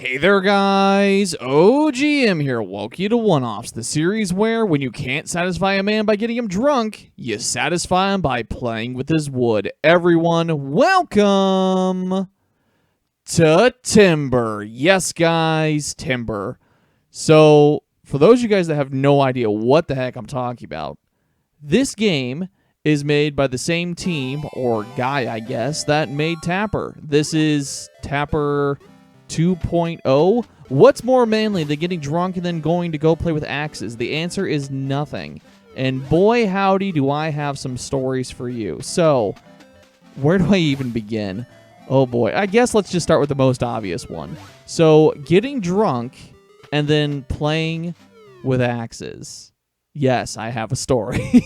Hey there, guys. OGM here. Welcome you to One-Offs, the series where, when you can't satisfy a man by getting him drunk, you satisfy him by playing with his wood. Everyone, welcome to Timber. Yes, guys, Timber. So, for those of you guys that have no idea what the heck I'm talking about, this game is made by the same team, or guy, I guess, that made Tapper. This is Tapper 2.0. What's more manly than getting drunk and then going to go play with axes? The answer is nothing. And boy, howdy, do I have some stories for you. So, where do I even begin? Oh boy, I guess let's just start with the most obvious one. So, getting drunk and then playing with axes. Yes, I have a story.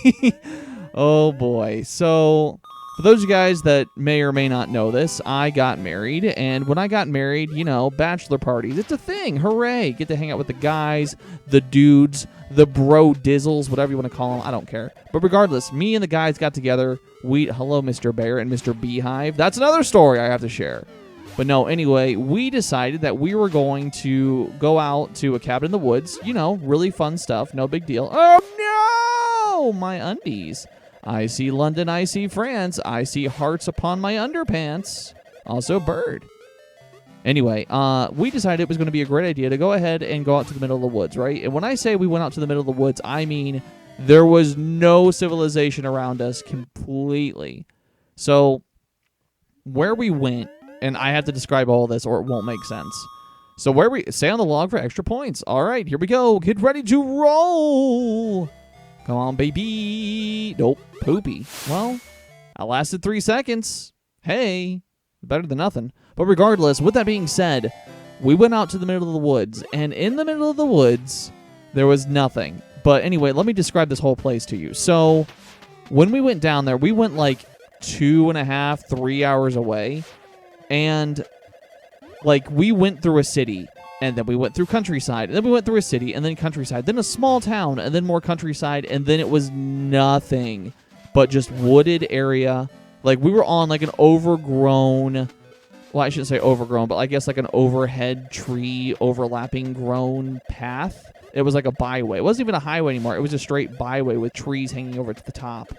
Oh boy. So, for those of you guys that may or may not know this, I got married, and when I got married, you know, bachelor parties, it's a thing. Hooray! Get to hang out with the guys, the dudes, the bro dizzles, whatever you want to call them. I don't care. But regardless, me and the guys got together. Hello, Mr. Bear and Mr. Beehive. That's another story I have to share. But no, anyway, we decided that we were going to go out to a cabin in the woods. You know, really fun stuff. No big deal. Oh no! My undies. I see London, I see France, I see hearts upon my underpants. Also bird. Anyway, we decided it was going to be a great idea to go ahead and go out to the middle of the woods, right? And when I say we went out to the middle of the woods, I mean there was no civilization around us completely. So, where we went, and I have to describe all this or it won't make sense. So stay on the log for extra points. All right, here we go. Get ready to roll. Come on, baby. Nope, poopy. Well, I lasted 3 seconds. Hey, better than nothing. But regardless, with that being said, we went out to the middle of the woods, and in the middle of the woods, there was nothing. But anyway, let me describe this whole place to you. So, when we went down there, we went like 2.5, 3 hours away, and like we went through a city. And then we went through countryside, and then we went through a city, and then countryside, then a small town, and then more countryside, and then it was nothing but just wooded area. Like, we were on, like, an overgrown, well, I shouldn't say overgrown, but I guess like an overhead tree overlapping grown path. It was like a byway. It wasn't even a highway anymore. It was a straight byway with trees hanging over to the top.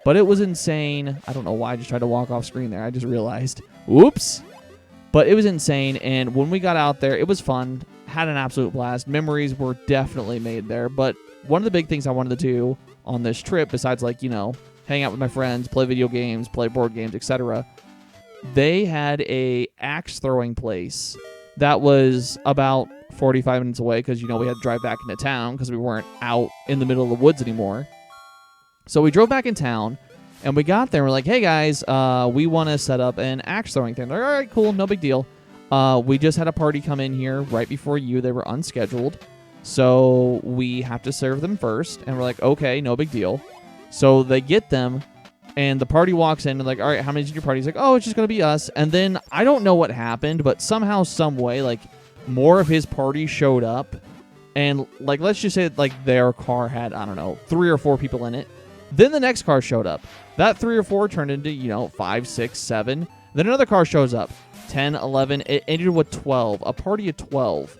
But it was insane. I don't know why I just tried to walk off screen there. I just realized. Whoops. But it was insane, and when we got out there, it was fun, had an absolute blast. Memories were definitely made there, but one of the big things I wanted to do on this trip, besides, like, you know, hang out with my friends, play video games, play board games, etc., they had a axe-throwing place that was about 45 minutes away, because, you know, we had to drive back into town because we weren't out in the middle of the woods anymore. So we drove back in town, and we got there, and we're like, hey, guys, we want to set up an axe-throwing thing. They're like, all right, cool, no big deal. We just had a party come in here right before you. They were unscheduled, so we have to serve them first. And we're like, okay, no big deal. So they get them, and the party walks in, and like, all right, how many's in your party? He's like, oh, it's just going to be us. And then I don't know what happened, but somehow, some way, like, more of his party showed up. And, like, let's just say, like, their car had, I don't know, 3 or 4 people in it. Then the next car showed up. That 3 or 4 turned into, you know, 5, 6, 7. Then another car shows up. 10, 11. It ended with 12. A party of 12.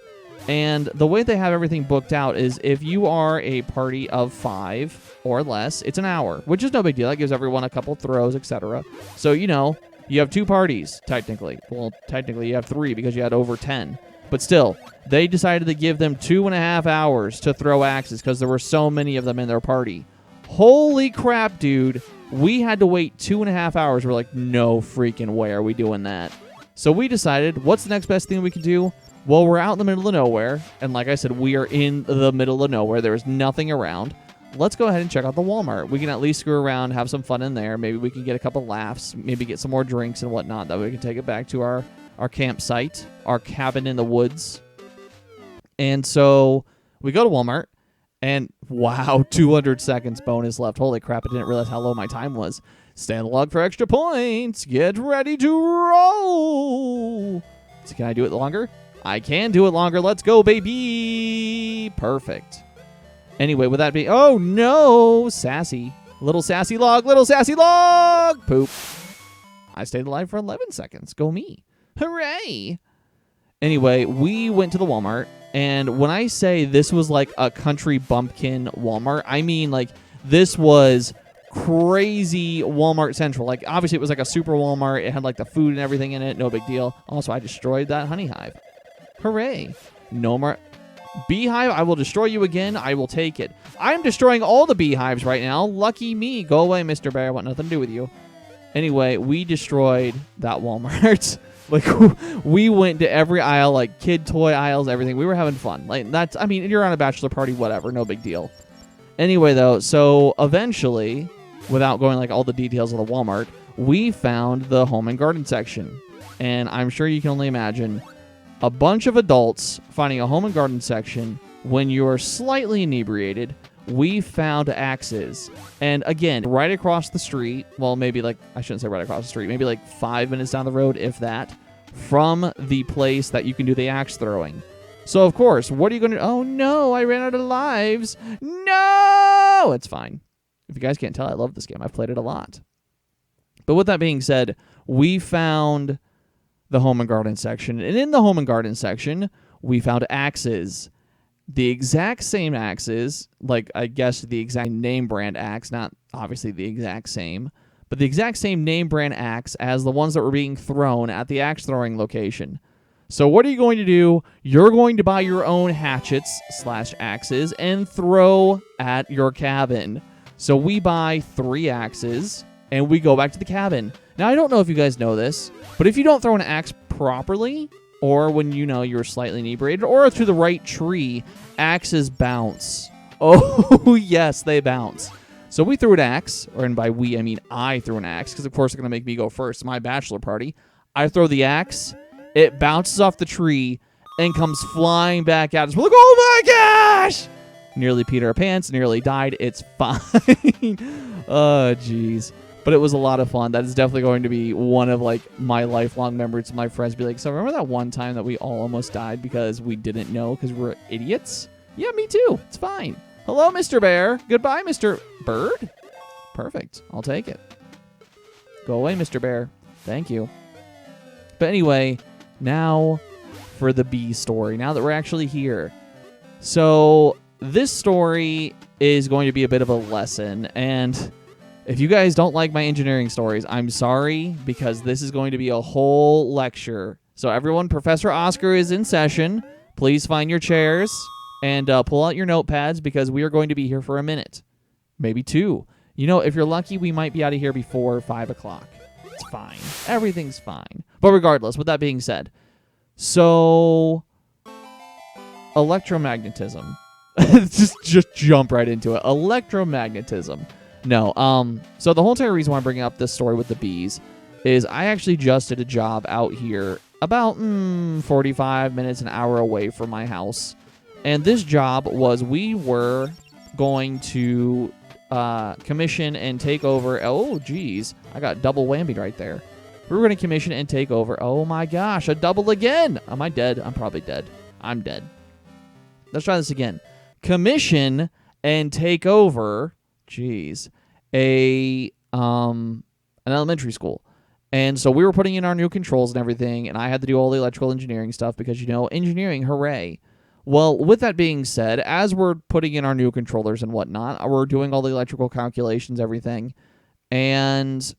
And the way they have everything booked out is if you are a party of 5 or less, it's an hour, which is no big deal. That gives everyone a couple throws, etc. So, you know, you have 2 parties, technically. Well, technically you have 3 because you had over 10. But still, they decided to give them 2.5 hours to throw axes because there were so many of them in their party. Holy crap, dude. We had to wait 2.5 hours. We're like, no freaking way are we doing that. So we decided, what's the next best thing we can do? Well, we're out in the middle of nowhere. And like I said, we are in the middle of nowhere. There's nothing around. Let's go ahead and check out the Walmart. We can at least screw around, have some fun in there. Maybe we can get a couple laughs, maybe get some more drinks and whatnot. That way we can take it back to our campsite, our cabin in the woods. And so we go to Walmart. And wow, 200 seconds bonus left. Holy crap, I didn't realize how low my time was. Stay on the log for extra points. Get ready to roll. So can I do it longer? I can do it longer. Let's go, baby. Perfect. Anyway, with that being... Oh, no. Sassy. Little sassy log. Little sassy log. Poop. I stayed alive for 11 seconds. Go me. Hooray. Anyway, we went to the Walmart, and when I say this was like a country bumpkin Walmart, I mean like this was crazy Walmart Central. Like obviously it was like a super Walmart. It had like the food and everything in it. No big deal. Also, I destroyed that honey hive. Hooray. No more beehive. I will destroy you again. I will take it. I'm destroying all the beehives right now. Lucky me. Go away, Mr. Bear. I want nothing to do with you. Anyway, we destroyed that Walmart. Like, we went to every aisle, like kid toy aisles, everything. We were having fun. Like, that's, I mean, you're on a bachelor party, whatever, no big deal. Anyway, though, so eventually, without going like all the details of the Walmart, we found the home and garden section. And I'm sure you can only imagine a bunch of adults finding a home and garden section when you're slightly inebriated. We found axes. And again, right across the street, well, maybe like, I shouldn't say right across the street, maybe like 5 minutes down the road, if that, from the place that you can do the axe throwing. So, of course, what are you going to... Oh, no, I ran out of lives. No! It's fine. If you guys can't tell, I love this game. I've played it a lot. But with that being said, we found the home and garden section. And in the home and garden section, we found axes. The exact same axes, like I guess the exact name brand axe, not obviously the exact same, but the exact same name brand axe as the ones that were being thrown at the axe throwing location. So what are you going to do? You're going to buy your own hatchets / axes and throw at your cabin. So we buy 3 axes and we go back to the cabin. Now, I don't know if you guys know this, but if you don't throw an axe properly, or when you know you're slightly inebriated, or to the right tree, axes bounce. Oh, yes, they bounce. So we threw an axe, and by we, I mean I threw an axe, because of course they're going to make me go first. My bachelor party. I throw the axe, it bounces off the tree, and comes flying back at us. We're like, oh my gosh! Nearly peed our pants, nearly died. It's fine. Oh, jeez. But it was a lot of fun. That is definitely going to be one of like my lifelong memories. My friends be like, so remember that one time that we all almost died because we didn't know because we're idiots? Yeah, me too. It's fine. Hello, Mr. Bear. Goodbye, Mr. Bird. Perfect. I'll take it. Go away, Mr. Bear. Thank you. But anyway, now for the bee story. Now that we're actually here. So this story is going to be a bit of a lesson, and if you guys don't like my engineering stories, I'm sorry, because this is going to be a whole lecture. So everyone, Professor Oscar is in session. Please find your chairs and pull out your notepads, because we are going to be here for a minute. Maybe 2. You know, if you're lucky, we might be out of here before 5 o'clock. It's fine. Everything's fine. But regardless, with that being said, so electromagnetism. just jump right into it. Electromagnetism. No, so the whole entire reason why I'm bringing up this story with the bees is I actually just did a job out here about 45 minutes, an hour away from my house. And this job was we were going to commission and take over. Oh, geez, I got double whammy right there. We were going to commission and take over. Oh, my gosh, a double again. Am I dead? I'm probably dead. I'm dead. Let's try this again. Commission and take over... Jeez, an elementary school. And so we were putting in our new controls and everything, and I had to do all the electrical engineering stuff because, you know, engineering, hooray. Well, with that being said, as we're putting in our new controllers and whatnot, we're doing all the electrical calculations, everything, and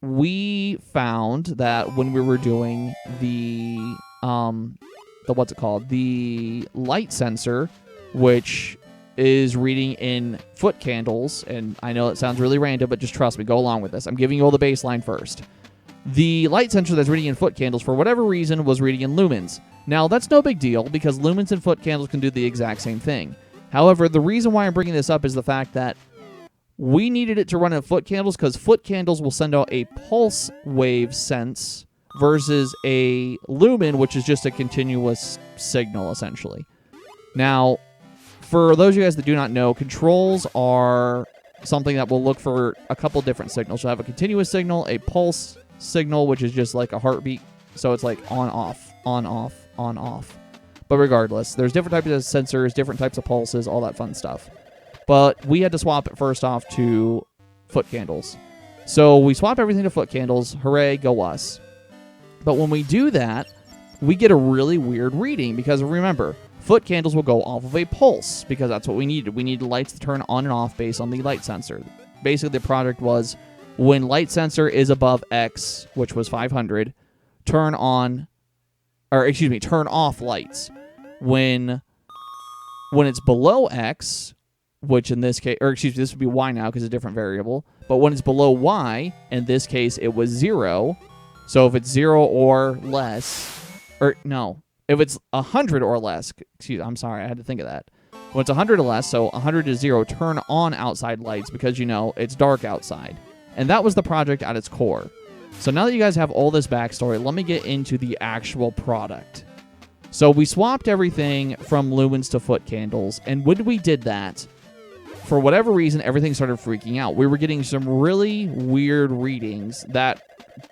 we found that when we were doing the what's it called? The light sensor, which is reading in foot candles, and I know it sounds really random, but just trust me, go along with this. I'm giving you all the baseline first. The light sensor that's reading in foot candles, for whatever reason, was reading in lumens. Now, that's no big deal, because lumens and foot candles can do the exact same thing. However, the reason why I'm bringing this up is the fact that we needed it to run in foot candles, because foot candles will send out a pulse wave sense versus a lumen, which is just a continuous signal, essentially. Now, for those of you guys that do not know, controls are something that will look for a couple different signals. You'll have a continuous signal, a pulse signal, which is just like a heartbeat. So it's like on, off, on, off, on, off. But regardless, there's different types of sensors, different types of pulses, all that fun stuff. But we had to swap it first off to foot candles. So we swap everything to foot candles. Hooray, go us. But when we do that, we get a really weird reading because remember, foot candles will go off of a pulse because that's what we needed. We needed lights to turn on and off based on the light sensor. Basically, the project was when light sensor is above X, which was 500, turn off lights. When it's below X, which in this case, this would be Y now because it's a different variable. But when it's below Y, in this case, it was 0. So if it's 0 or less, if it's 100 or less, I'm sorry, I had to think of that. When it's 100 or less, so 100 to 0, turn on outside lights because, it's dark outside. And that was the project at its core. So now that you guys have all this backstory, let me get into the actual product. So we swapped everything from lumens to foot candles, and when we did that, for whatever reason, everything started freaking out. We were getting some really weird readings that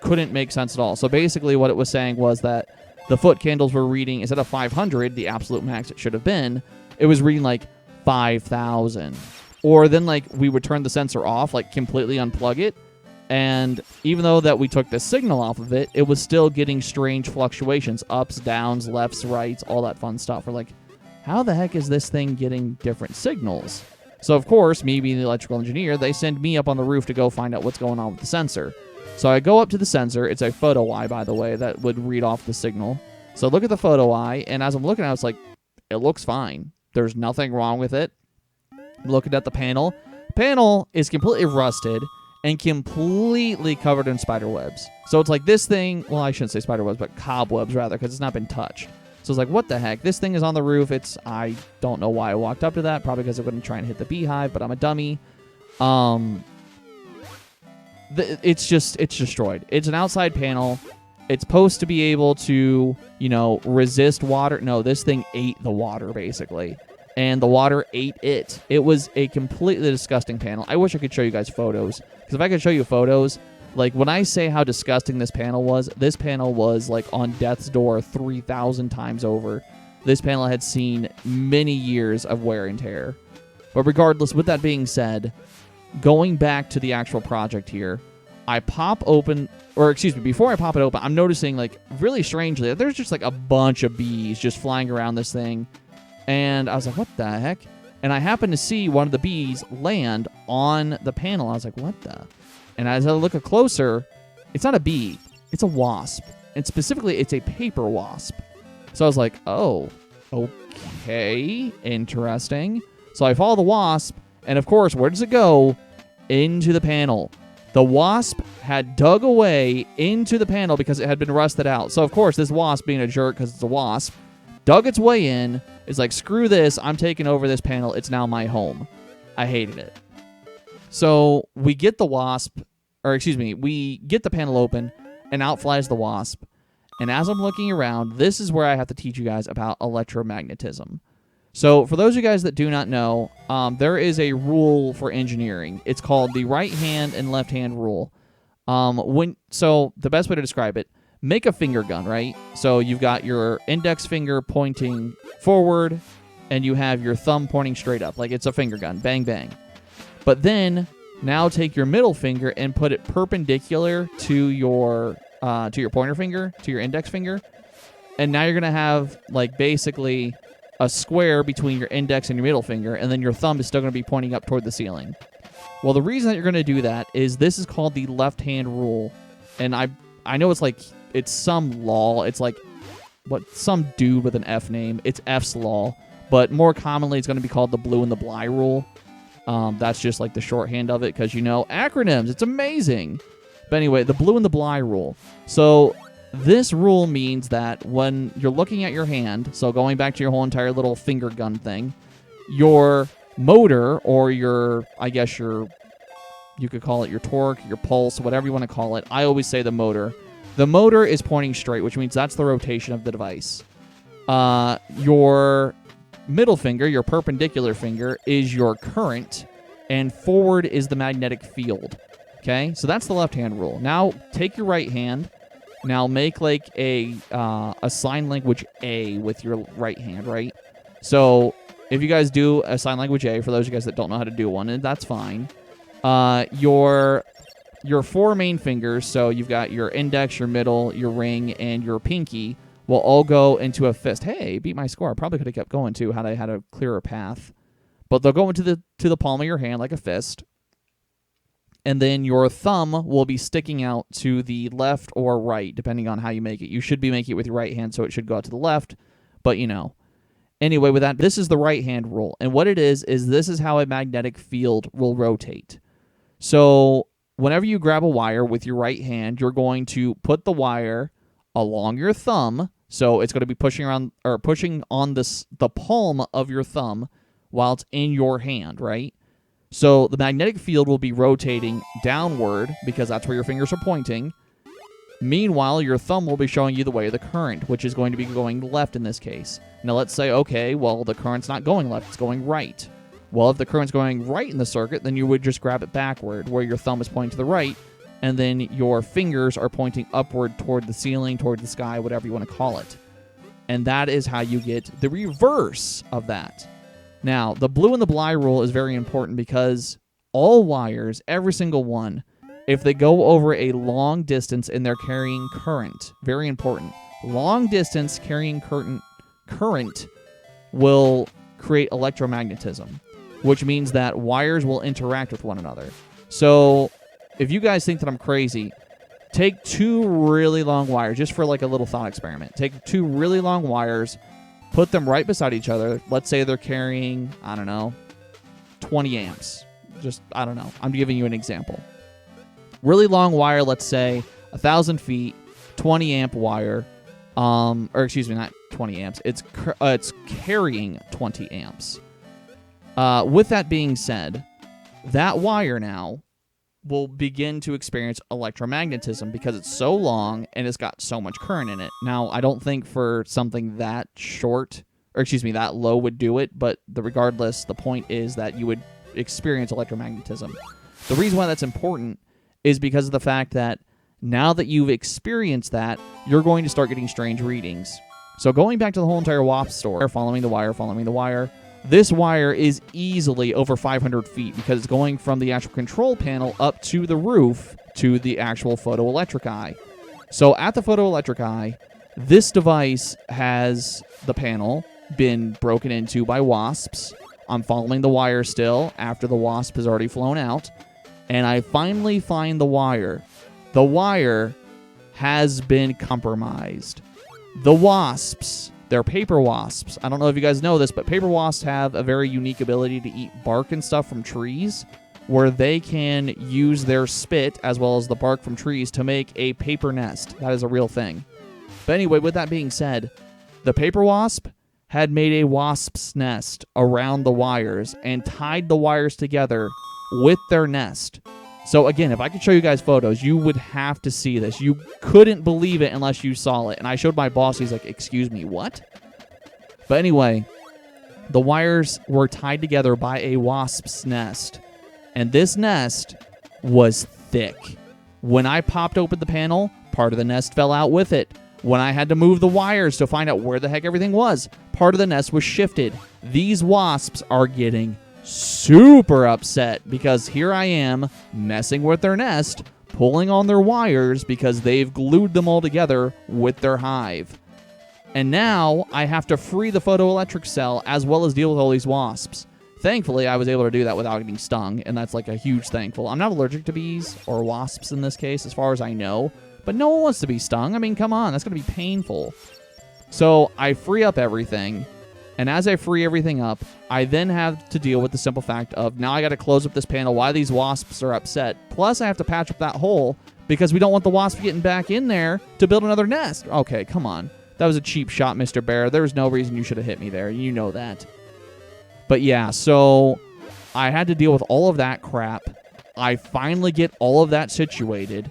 couldn't make sense at all. So basically what it was saying was that the foot candles were reading, instead of 500, the absolute max it should have been, it was reading like 5,000. Or then like we would turn the sensor off, like completely unplug it, and even though that we took the signal off of it, it was still getting strange fluctuations, ups, downs, lefts, rights, all that fun stuff. We're like, how the heck is this thing getting different signals? So of course, me being the electrical engineer, they send me up on the roof to go find out what's going on with the sensor. So I go up to the sensor. It's a photo eye, by the way, that would read off the signal. So look at the photo eye, and as I'm looking at it, it's like, it looks fine. There's nothing wrong with it. Looking at the panel. Panel is completely rusted and completely covered in spider webs. So it's like this thing, well, I shouldn't say spider webs, but cobwebs rather, because it's not been touched. So it's like, what the heck? This thing is on the roof. I don't know why I walked up to that. Probably because I wouldn't try and hit the beehive, but I'm a dummy. It's destroyed. It's an outside panel. It's supposed to be able to, resist water. No, this thing ate the water, basically. And the water ate it. It was a completely disgusting panel. I wish I could show you guys photos. Because if I could show you photos, like when I say how disgusting this panel was like on death's door 3,000 times over. This panel had seen many years of wear and tear. But regardless, with that being said, going back to the actual project here, I pop open, before I pop it open, I'm noticing, like, really strangely, there's just, like, a bunch of bees just flying around this thing. And I was like, what the heck? And I happened to see one of the bees land on the panel. I was like, what the? And as I look closer, it's not a bee. It's a wasp. And specifically, it's a paper wasp. So I was like, oh, okay, interesting. So I follow the wasp, and of course, where does it go? Into the panel. The wasp had dug away into the panel because it had been rusted out. So, of course, this wasp, being a jerk because it's a wasp, dug its way in, is like, screw this, I'm taking over this panel, it's now my home. I hated it. So, we get the we get the panel open, and out flies the wasp. And as I'm looking around, this is where I have to teach you guys about electromagnetism. So, for those of you guys that do not know, there is a rule for engineering. It's called the right hand and left hand rule. So, the best way to describe it, make a finger gun, right? So, you've got your index finger pointing forward, and you have your thumb pointing straight up, like it's a finger gun, bang, bang. But then, now take your middle finger and put it perpendicular to your pointer finger, to your index finger, and now you're going to have, like, basically a square between your index and your middle finger, and then your thumb is still going to be pointing up toward the ceiling. Well, the reason that you're going to do that is this is called the left-hand rule, and I know it's some law. It's like some dude with an F name. It's F's law, but more commonly it's going to be called the blue and the Bly rule. That's just like the shorthand of it because, acronyms. It's amazing. But anyway, the blue and the Bly rule. So this rule means that when you're looking at your hand, so going back to your whole entire little finger gun thing, your motor or you could call it your torque, your pulse, whatever you want to call it. I always say the motor. The motor is pointing straight, which means that's the rotation of the device. Your middle finger, your perpendicular finger, is your current, and forward is the magnetic field. Okay, so that's the left-hand rule. Now, take your right hand. Now, make like a sign language A with your right hand, right? So, if you guys do a sign language A, for those of you guys that don't know how to do one, and that's fine, your four main fingers, so you've got your index, your middle, your ring, and your pinky, will all go into a fist. Hey, beat my score. I probably could have kept going too had I had a clearer path. But they'll go into the palm of your hand like a fist. And then your thumb will be sticking out to the left or right, depending on how you make it. You should be making it with your right hand, so it should go out to the left. But, you know. Anyway, with that, this is the right hand rule. And what it is this is how a magnetic field will rotate. So whenever you grab a wire with your right hand, you're going to put the wire along your thumb. So it's going to be pushing around or pushing on the palm of your thumb while it's in your hand, right? So the magnetic field will be rotating downward because that's where your fingers are pointing. Meanwhile, your thumb will be showing you the way of the current, which is going to be going left in this case. Now let's say, okay, well, the current's not going left, it's going right. Well, if the current's going right in the circuit, then you would just grab it backward, where your thumb is pointing to the right, and then your fingers are pointing upward toward the ceiling, toward the sky, whatever you want to call it. And that is how you get the reverse of that. Now, the blue and the Bly rule is very important because all wires, every single one, if they go over a long distance and they're carrying current, very important, long distance carrying current will create electromagnetism, which means that wires will interact with one another. So if you guys think that I'm crazy, take two really long wires, just for like a little thought experiment. Take two really long wires, put them right beside each other. Let's say they're carrying, I don't know, 20 amps. Just, I don't know. I'm giving you an example. Really long wire, let's say 1,000 feet, 20 amp wire, or excuse me, not 20 amps. It's carrying 20 amps. With that being said, that wire now will begin to experience electromagnetism because it's so long and it's got so much current in it. Now, I don't think for something that short, or excuse me, that low would do it, but regardless, the point is that you would experience electromagnetism. The reason why that's important is because of the fact that now that you've experienced that, you're going to start getting strange readings. So going back to the whole entire WASP story, following the wire, this wire is easily over 500 feet because it's going from the actual control panel up to the roof to the actual photoelectric eye. So at the photoelectric eye, this device has the panel been broken into by wasps. I'm following the wire still after the wasp has already flown out. And I finally find the wire. The wire has been compromised. The wasps, they're paper wasps. I don't know if you guys know this, but paper wasps have a very unique ability to eat bark and stuff from trees, where they can use their spit as well as the bark from trees to make a paper nest. That is a real thing. But anyway, with that being said, the paper wasp had made a wasp's nest around the wires and tied the wires together with their nest. So again, if I could show you guys photos, you would have to see this. You couldn't believe it unless you saw it. And I showed my boss. He's like, excuse me, what? But anyway, the wires were tied together by a wasp's nest. And this nest was thick. When I popped open the panel, part of the nest fell out with it. When I had to move the wires to find out where the heck everything was, part of the nest was shifted. These wasps are getting super upset because here I am messing with their nest, pulling on their wires because they've glued them all together with their hive. And now I have to free the photoelectric cell as well as deal with all these wasps. Thankfully, I was able to do that without getting stung, and that's like a huge thankful. I'm not allergic to bees or wasps in this case, as far as I know, but no one wants to be stung. I mean, come on, that's going to be painful. So I free up everything. And as I free everything up, I then have to deal with the simple fact of now I got to close up this panel while these wasps are upset. Plus, I have to patch up that hole because we don't want the wasp getting back in there to build another nest. Okay, come on. That was a cheap shot, Mr. Bear. There was no reason you should have hit me there. You know that. But yeah, so I had to deal with all of that crap. I finally get all of that situated.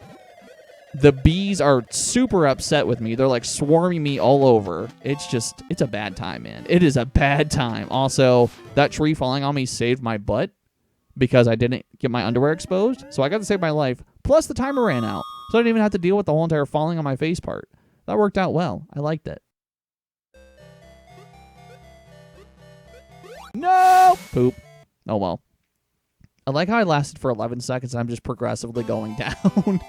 The bees are super upset with me. They're like swarming me all over. It's a bad time, man. It is a bad time. Also, that tree falling on me saved my butt because I didn't get my underwear exposed. So I got to save my life. Plus, the timer ran out. So I didn't even have to deal with the whole entire falling on my face part. That worked out well. I liked it. No! Poop. Oh, well. I like how I lasted for 11 seconds and I'm just progressively going down.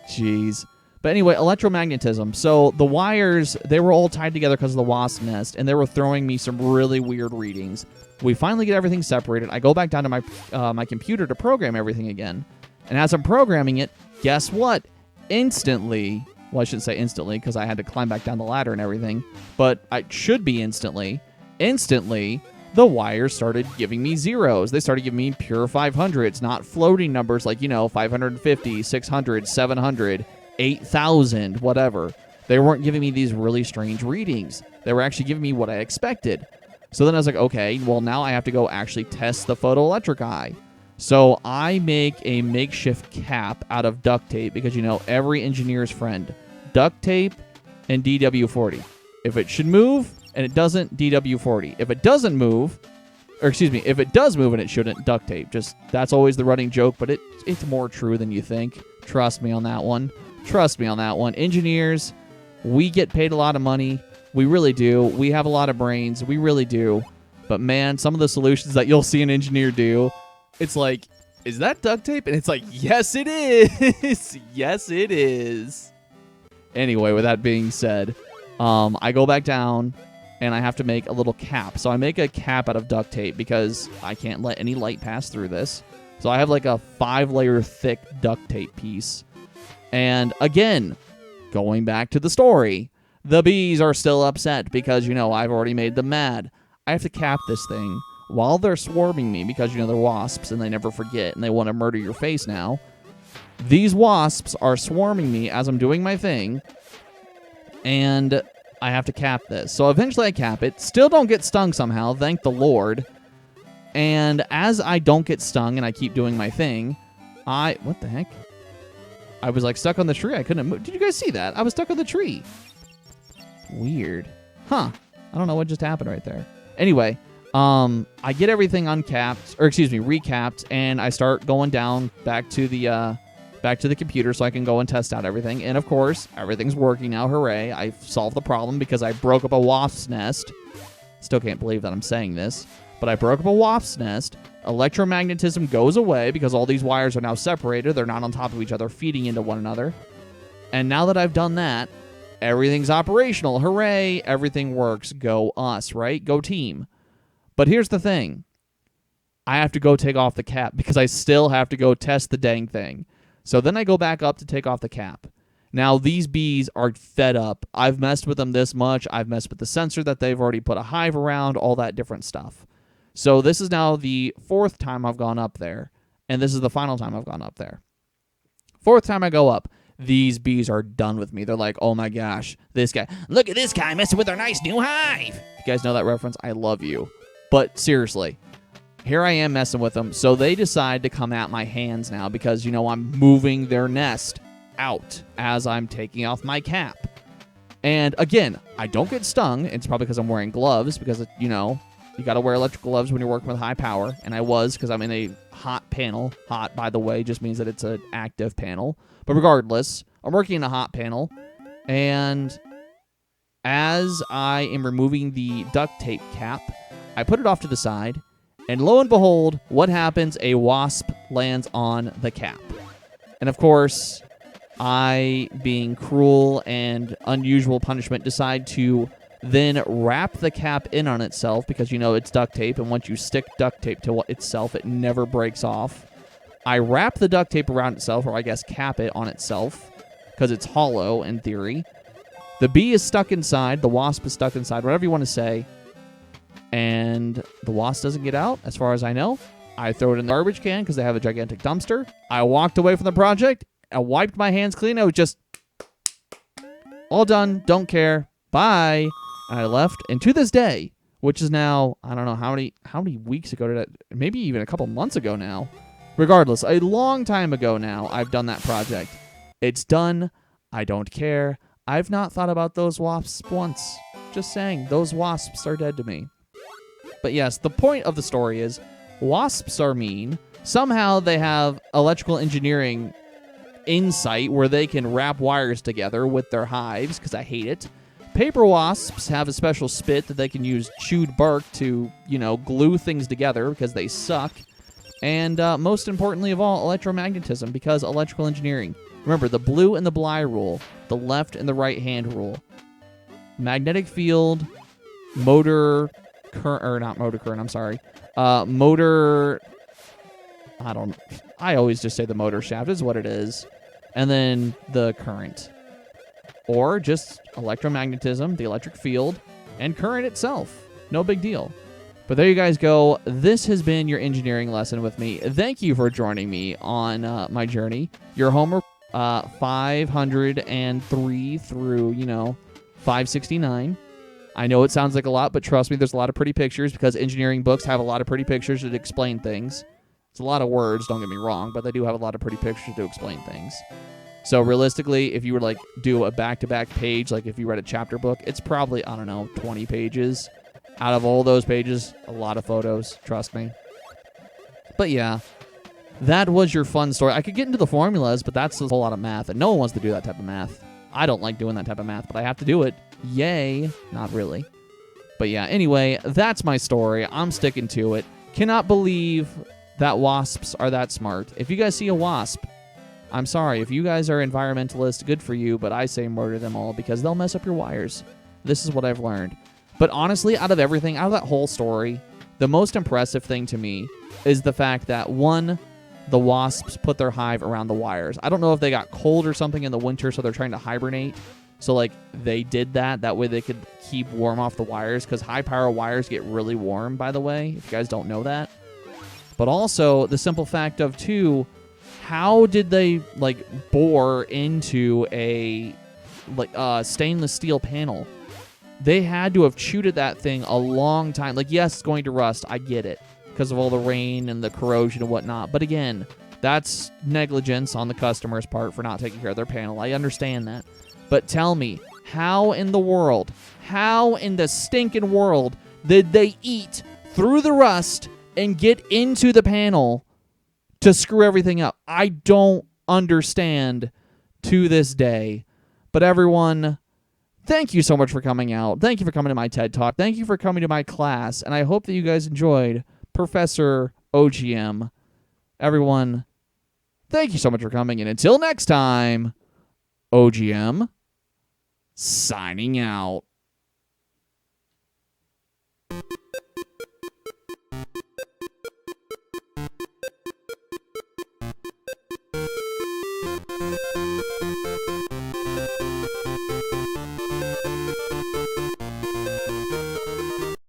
Jeez. But anyway, electromagnetism. So the wires, they were all tied together because of the wasp nest, and they were throwing me some really weird readings. We finally get everything separated. I go back down to my computer to program everything again. And as I'm programming it, guess what? Instantly, well, I shouldn't say instantly because I had to climb back down the ladder and everything, but it should be instantly, the wires started giving me zeros. They started giving me pure 500s, not floating numbers like, 550, 600, 700, 8,000, whatever. They weren't giving me these really strange readings. They were actually giving me what I expected. So then I was like, okay, well, now I have to go actually test the photoelectric eye. So I make a makeshift cap out of duct tape because, every engineer's friend, duct tape and DW40. If it should move and it doesn't, DW40. If it doesn't move, if it does move and it shouldn't, duct tape. Just, that's always the running joke, but it's more true than you think. Trust me on that one. Engineers, we get paid a lot of money. We really do. We have a lot of brains. We really do. But man, some of the solutions that you'll see an engineer do, it's like, is that duct tape? And it's like, yes, it is. Yes, it is. Anyway, with that being said, I go back down and I have to make a little cap. So I make a cap out of duct tape because I can't let any light pass through this. So I have like a 5-layer thick duct tape piece. And again, going back to the story, the bees are still upset because, I've already made them mad. I have to cap this thing while they're swarming me because, they're wasps and they never forget and they want to murder your face now. These wasps are swarming me as I'm doing my thing, and I have to cap this. So eventually I cap it. Still don't get stung somehow, thank the Lord. And as I don't get stung and I keep doing my thing, what the heck? I was like stuck on the tree. I couldn't move. Did you guys see that? I was stuck on the tree. Weird. Huh. I don't know what just happened right there. Anyway, I get everything recapped, and I start going down back to the computer so I can go and test out everything. And of course, everything's working now. Hooray. I solved the problem because I broke up a wasp's nest. Still can't believe that I'm saying this, but I broke up a wasp's nest. Electromagnetism goes away because all these wires are now separated. They're not on top of each other, feeding into one another. And now that I've done that, everything's operational. Hooray. Everything works. Go us, right? Go team. But here's the thing. I have to go take off the cap because I still have to go test the dang thing. So then I go back up to take off the cap. Now, these bees are fed up. I've messed with them this much. I've messed with the sensor that they've already put a hive around, all that different stuff. So this is now the 4th time I've gone up there, and this is the final time I've gone up there. 4th time I go up, these bees are done with me. They're like, oh my gosh, this guy. Look at this guy messing with our nice new hive. You guys know that reference? I love you. But seriously, here I am messing with them. So they decide to come at my hands now because, I'm moving their nest out as I'm taking off my cap. And again, I don't get stung. It's probably because I'm wearing gloves because, you got to wear electrical gloves when you're working with high power. And I was because I'm in a hot panel. Hot, by the way, just means that it's an active panel. But regardless, I'm working in a hot panel. And as I am removing the duct tape cap, I put it off to the side. And lo and behold, what happens? A wasp lands on the cap. And of course, I, being cruel and unusual punishment, decide to then wrap the cap in on itself because, it's duct tape. And once you stick duct tape to itself, it never breaks off. I wrap the duct tape around itself, or I guess cap it on itself because it's hollow in theory. The bee is stuck inside. The wasp is stuck inside, whatever you want to say. And the wasp doesn't get out, as far as I know. I throw it in the garbage can because they have a gigantic dumpster. I walked away from the project. I wiped my hands clean. I was just all done. Don't care. Bye. And I left. And to this day, which is now, I don't know how many weeks ago did it, maybe even a couple months ago now. Regardless, a long time ago now, I've done that project. It's done. I don't care. I've not thought about those wasps once. Just saying, those wasps are dead to me. But yes, the point of the story is wasps are mean. Somehow they have electrical engineering insight where they can wrap wires together with their hives, because I hate it. Paper wasps have a special spit that they can use chewed bark to, glue things together because they suck. And most importantly of all, electromagnetism, because electrical engineering. Remember, the blue and the Bly rule, the left and the right hand rule. Magnetic field, motor current, or not motor current, I'm sorry. Motor, I always just say the motor shaft is what it is. And then the current. Or just electromagnetism, the electric field, and current itself. No big deal. But there you guys go. This has been your engineering lesson with me. Thank you for joining me on my journey. Your homework 503 through, 569. I know it sounds like a lot, but trust me, there's a lot of pretty pictures because engineering books have a lot of pretty pictures that explain things. It's a lot of words, don't get me wrong, but they do have a lot of pretty pictures to explain things. So realistically, if you were like do a back-to-back page, like if you read a chapter book, it's probably, 20 pages. Out of all those pages, a lot of photos, trust me. But yeah, that was your fun story. I could get into the formulas, but that's a whole lot of math, and no one wants to do that type of math. I don't like doing that type of math, but I have to do it. Yay. Not really. But yeah, anyway, that's my story. I'm sticking to it. Cannot believe that wasps are that smart. If you guys see a wasp, I'm sorry. If you guys are environmentalists, good for you, but I say murder them all because they'll mess up your wires. This is what I've learned. But honestly, out of everything, out of that whole story, the most impressive thing to me is the fact that, one, the wasps put their hive around the wires. I don't know if they got cold or something in the winter, so they're trying to hibernate. So, like, they did that. That way they could keep warm off the wires, because high-power wires get really warm, by the way, if you guys don't know that. But also, the simple fact of, too, how did they, like, bore into a, stainless steel panel? They had to have chewed at that thing a long time. Like, yes, it's going to rust. I get it because of all the rain and the corrosion and whatnot. But again, that's negligence on the customer's part for not taking care of their panel. I understand that. But tell me, how in the stinking world did they eat through the rust and get into the panel to screw everything up? I don't understand to this day. But everyone, thank you so much for coming out. Thank you for coming to my TED Talk. Thank you for coming to my class. And I hope that you guys enjoyed Professor OGM. Everyone, thank you so much for coming. And until next time, OGM signing out.